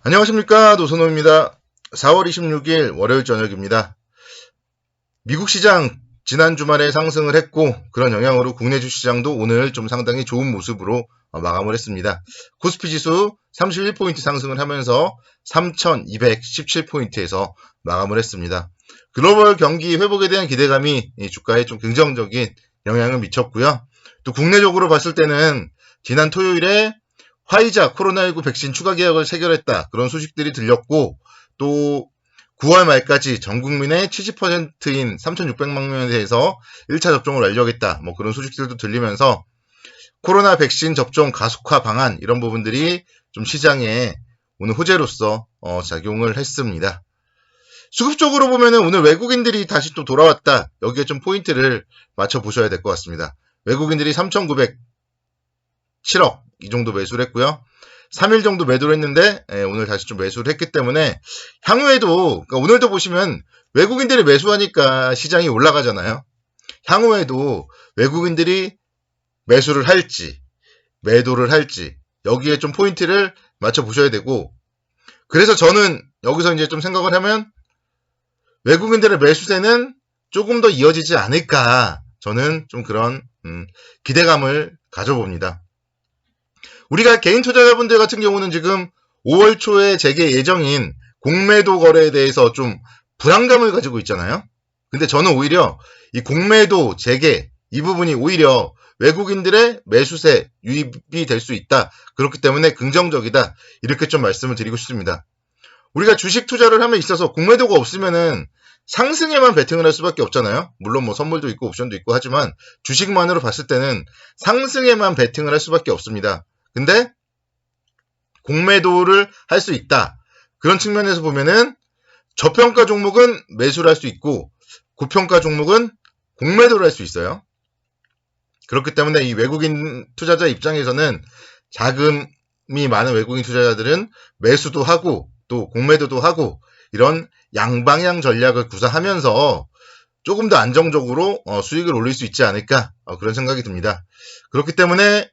안녕하십니까, 노선호입니다. 4월 26일 월요일 저녁입니다. 미국 시장 지난 주말에 상승을 했고 그런 영향으로 국내 주시장도 오늘 좀 상당히 좋은 모습으로 마감을 했습니다. 코스피 지수 31포인트 상승을 하면서 3,217포인트에서 마감을 했습니다. 글로벌 경기 회복에 대한 기대감이 주가에 좀 긍정적인 영향을 미쳤고요. 또 국내적으로 봤을 때는 지난 토요일에 화이자 코로나19 백신 추가 계약을 체결했다. 그런 소식들이 들렸고 또 9월 말까지 전 국민의 70%인 3,600만 명에 대해서 1차 접종을 완료하겠다. 그런 소식들도 들리면서 코로나 백신 접종 가속화 방안 이런 부분들이 좀 시장에 오늘 호재로서 작용을 했습니다. 수급적으로 보면은 오늘 외국인들이 다시 또 돌아왔다. 여기에 좀 포인트를 맞춰 보셔야 될 것 같습니다. 외국인들이 3,907억 이 정도 매수를 했고요. 3일 정도 매도를 했는데 오늘 다시 좀 매수를 했기 때문에 향후에도 그러니까 오늘도 보시면 외국인들이 매수하니까 시장이 올라가잖아요. 향후에도 외국인들이 매수를 할지 매도를 할지 여기에 좀 포인트를 맞춰 보셔야 되고 그래서 저는 여기서 이제 좀 생각을 하면 외국인들의 매수세는 조금 더 이어지지 않을까 저는 좀 그런 기대감을 가져봅니다. 우리가 개인 투자자분들 같은 경우는 지금 5월 초에 재개 예정인 공매도 거래에 대해서 좀 불안감을 가지고 있잖아요. 근데 저는 오히려 이 공매도 재개 이 부분이 오히려 외국인들의 매수세 유입이 될 수 있다. 그렇기 때문에 긍정적이다. 이렇게 좀 말씀을 드리고 싶습니다. 우리가 주식 투자를 함에 있어서 공매도가 없으면은 상승에만 베팅을 할 수밖에 없잖아요. 물론 선물도 있고 옵션도 있고 하지만 주식만으로 봤을 때는 상승에만 베팅을 할 수밖에 없습니다. 근데 공매도를 할 수 있다. 그런 측면에서 보면은 저평가 종목은 매수를 할 수 있고 고평가 종목은 공매도를 할 수 있어요. 그렇기 때문에 이 외국인 투자자 입장에서는 자금이 많은 외국인 투자자들은 매수도 하고 또 공매도도 하고 이런 양방향 전략을 구사하면서 조금 더 안정적으로 수익을 올릴 수 있지 않을까 그런 생각이 듭니다. 그렇기 때문에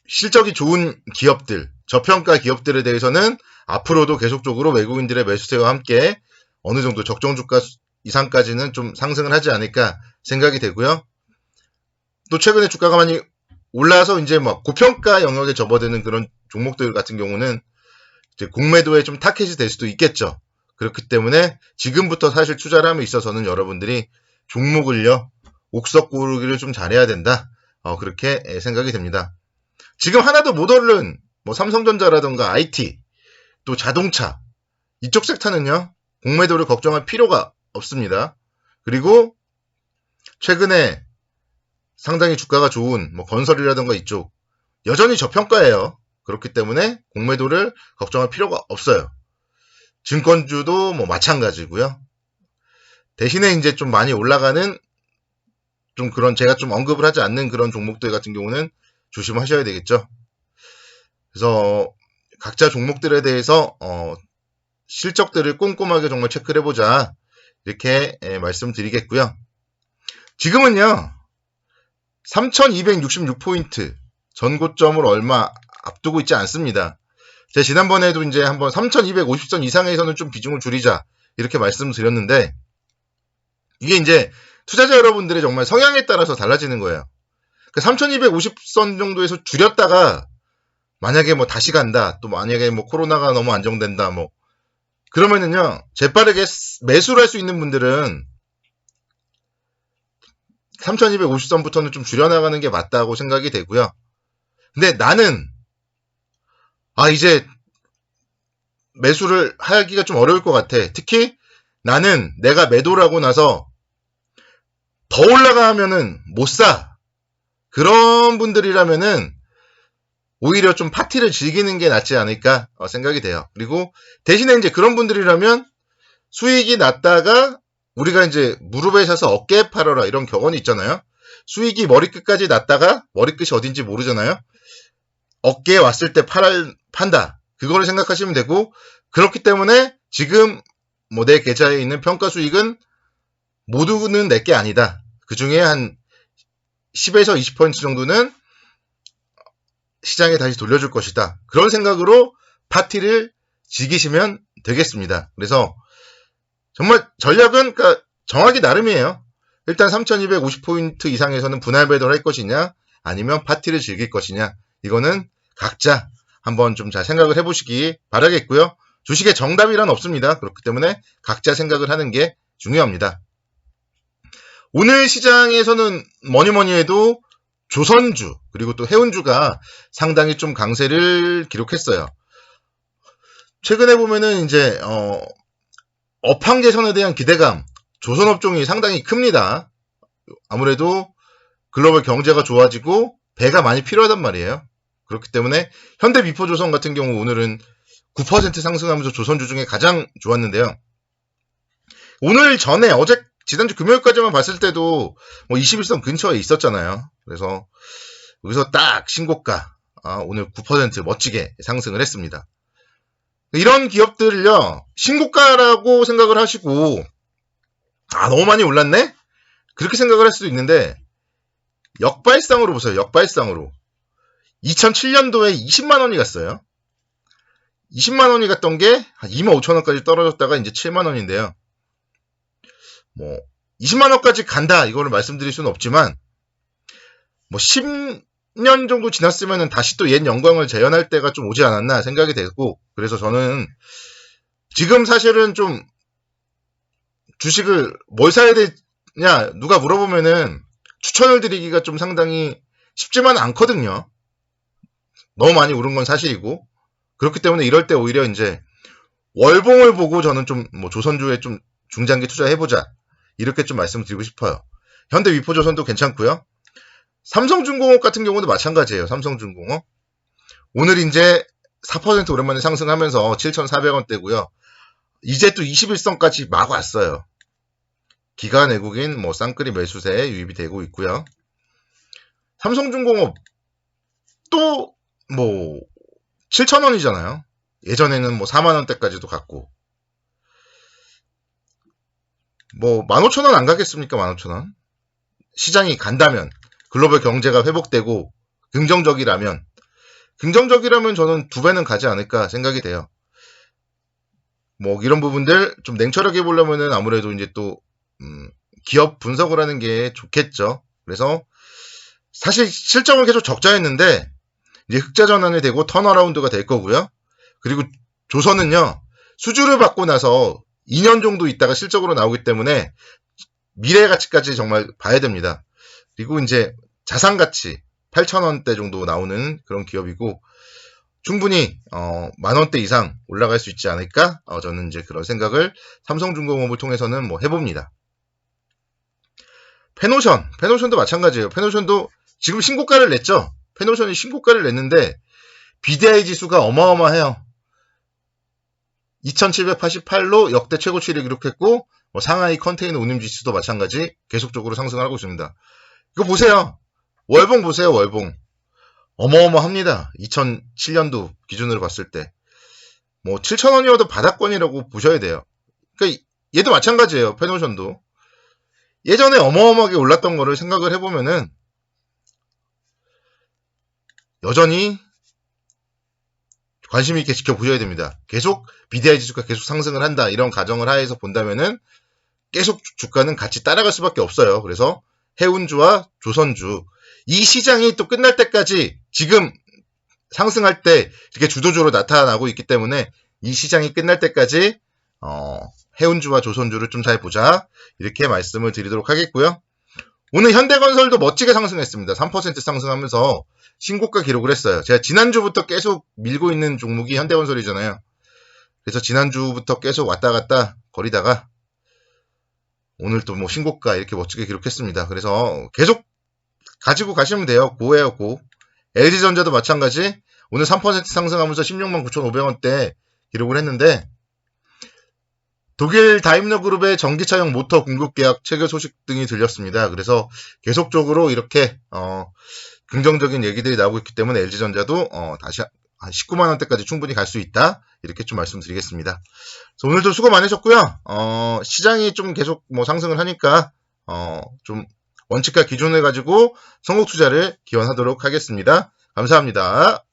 실적이 좋은 기업들, 저평가 기업들에 대해서는 앞으로도 계속적으로 외국인들의 매수세와 함께 어느 정도 적정 주가 이상까지는 좀 상승을 하지 않을까 생각이 되고요. 또 최근에 주가가 많이 올라서 이제 고평가 영역에 접어드는 그런 종목들 같은 경우는 이제 공매도에 좀 타켓이 될 수도 있겠죠. 그렇기 때문에 지금부터 사실 투자를 함에 있어서는 여러분들이 종목을요, 옥석 고르기를 좀 잘해야 된다. 그렇게 생각이 됩니다. 지금 하나도 못 오른 삼성전자라든가 IT, 또 자동차 이쪽 섹터는요. 공매도를 걱정할 필요가 없습니다. 그리고 최근에 상당히 주가가 좋은 건설이라든가 이쪽 여전히 저평가예요. 그렇기 때문에 공매도를 걱정할 필요가 없어요. 증권주도 마찬가지고요. 대신에 이제 좀 많이 올라가는 좀 그런 제가 좀 언급을 하지 않는 그런 종목들 같은 경우는 조심하셔야 되겠죠. 그래서 각자 종목들에 대해서 실적들을 꼼꼼하게 정말 체크를 해보자 이렇게 말씀드리겠고요. 지금은요 3266포인트 전고점을 얼마 앞두고 있지 않습니다. 제가 지난번에도 이제 한번 3250선 이상에서는 좀 비중을 줄이자 이렇게 말씀드렸는데 이게 이제 투자자 여러분들의 정말 성향에 따라서 달라지는 거예요. 3250선 정도에서 줄였다가 만약에 다시 간다. 또 만약에 코로나가 너무 안정된다. 그러면은요. 재빠르게 매수를 할 수 있는 분들은 3250선부터는 좀 줄여나가는 게 맞다고 생각이 되고요. 근데 나는 이제 매수를 하기가 좀 어려울 것 같아. 특히 나는 내가 매도를 하고 나서 더 올라가면은 못 사. 그런 분들이라면은 오히려 좀 파티를 즐기는 게 낫지 않을까 생각이 돼요. 그리고 대신에 이제 그런 분들이라면 수익이 났다가 우리가 이제 무릎에 서서 어깨에 팔아라 이런 격언이 있잖아요. 수익이 머리끝까지 났다가 머리끝이 어딘지 모르잖아요. 어깨에 왔을 때 판다. 그거를 생각하시면 되고 그렇기 때문에 지금 내 계좌에 있는 평가 수익은 모두는 내게 아니다. 그 중에 한 10에서 20% 정도는 시장에 다시 돌려줄 것이다. 그런 생각으로 파티를 즐기시면 되겠습니다. 그래서 정말 전략은 그러니까 정하기 나름이에요. 일단 3250포인트 이상에서는 분할 배도를 할 것이냐 아니면 파티를 즐길 것이냐 이거는 각자 한번 좀 잘 생각을 해보시기 바라겠고요. 주식의 정답이란 없습니다. 그렇기 때문에 각자 생각을 하는 게 중요합니다. 오늘 시장에서는 뭐니뭐니 해도 조선주 그리고 또 해운주가 상당히 좀 강세를 기록했어요. 최근에 보면은 이제 업황 개선에 대한 기대감 조선업종이 상당히 큽니다. 아무래도 글로벌 경제가 좋아지고 배가 많이 필요하단 말이에요. 그렇기 때문에 현대미포조선 같은 경우 오늘은 9% 상승하면서 조선주 중에 가장 좋았는데요. 오늘 전에 지난주 금요일까지만 봤을 때도 뭐 21선 근처에 있었잖아요. 그래서 여기서 딱 신고가 오늘 9% 멋지게 상승을 했습니다. 이런 기업들을요 신고가라고 생각을 하시고 너무 많이 올랐네? 그렇게 생각을 할 수도 있는데 역발상으로 보세요. 역발상으로 2007년도에 20만원이 갔어요. 20만원이 갔던 게 한 25,000원까지 떨어졌다가 이제 7만원인데요. 뭐 20만원까지 간다 이거를 말씀드릴 수는 없지만 뭐 10년 정도 지났으면 다시 또 옛 영광을 재현할 때가 좀 오지 않았나 생각이 되고 그래서 저는 지금 사실은 좀 주식을 뭘 사야 되냐 누가 물어보면은 추천을 드리기가 좀 상당히 쉽지만 않거든요. 너무 많이 오른 건 사실이고 그렇기 때문에 이럴 때 오히려 이제 월봉을 보고 저는 좀 뭐 조선주에 좀 중장기 투자해보자 이렇게 좀 말씀드리고 싶어요. 현대위포조선도 괜찮고요. 삼성중공업 같은 경우도 마찬가지예요. 삼성중공업 오늘 이제 4% 오랜만에 상승하면서 7,400원대고요. 이제 또 21선까지 막 왔어요. 기관 외국인 뭐 쌍끌이 매수세에 유입이 되고 있고요. 삼성중공업 또 뭐 7,000원이잖아요. 예전에는 뭐 4만원대까지도 갔고 뭐 15,000원 안 가겠습니까? 15,000원 시장이 간다면 글로벌 경제가 회복되고 긍정적이라면 저는 2배는 가지 않을까 생각이 돼요. 뭐 이런 부분들 좀 냉철하게 보려면은 아무래도 이제 또 기업 분석을 하는 게 좋겠죠. 그래서 사실 실적은 계속 적자였는데 이제 흑자 전환이 되고 턴어라운드가 될 거고요. 그리고 조선은요 수주를 받고 나서 2년 정도 있다가 실적으로 나오기 때문에 미래 가치까지 정말 봐야 됩니다. 그리고 이제 자산 가치 8,000원대 정도 나오는 그런 기업이고 충분히 10,000원대 이상 올라갈 수 있지 않을까? 저는 이제 그런 생각을 삼성중공업을 통해서는 뭐 해봅니다. 페노션도 마찬가지예요. 페노션도 지금 신고가를 냈죠. 페노션이 신고가를 냈는데 BDI 지수가 어마어마해요. 2788로 역대 최고치를 기록했고 뭐 상하이 컨테이너 운임 지수도 마찬가지 계속적으로 상승하고 있습니다. 이거 보세요. 월봉 보세요. 월봉. 어마어마합니다. 2007년도 기준으로 봤을 때. 뭐 7,000원이어도 바닥권이라고 보셔야 돼요. 그러니까 얘도 마찬가지예요. 페노션도. 예전에 어마어마하게 올랐던 거를 생각을 해보면은 여전히 관심 있게 지켜보셔야 됩니다. 계속 BDI 지수가 계속 상승을 한다. 이런 가정을 하에서 본다면은 계속 주가는 같이 따라갈 수밖에 없어요. 그래서 해운주와 조선주 이 시장이 또 끝날 때까지 지금 상승할 때 이렇게 주도주로 나타나고 있기 때문에 이 시장이 끝날 때까지 해운주와 조선주를 좀 잘 보자 이렇게 말씀을 드리도록 하겠고요. 오늘 현대건설도 멋지게 상승했습니다. 3% 상승하면서 신고가 기록을 했어요. 제가 지난주부터 계속 밀고 있는 종목이 현대건설이잖아요. 그래서 지난주부터 계속 왔다 갔다 거리다가 오늘 또 뭐 신고가 이렇게 멋지게 기록했습니다. 그래서 계속 가지고 가시면 돼요. 고예요, 고. LG전자도 마찬가지. 오늘 3% 상승하면서 16만 9,500원대 기록을 했는데 독일 다임러 그룹의 전기차용 모터 공급 계약 체결 소식 등이 들렸습니다. 그래서 계속적으로 이렇게 긍정적인 얘기들이 나오고 있기 때문에 LG전자도 다시 한 19만 원대까지 충분히 갈 수 있다. 이렇게 좀 말씀드리겠습니다. 그래서 오늘도 수고 많으셨고요. 시장이 좀 계속 뭐 상승을 하니까 좀 원칙과 기준을 가지고 선곡 투자를 기원하도록 하겠습니다. 감사합니다.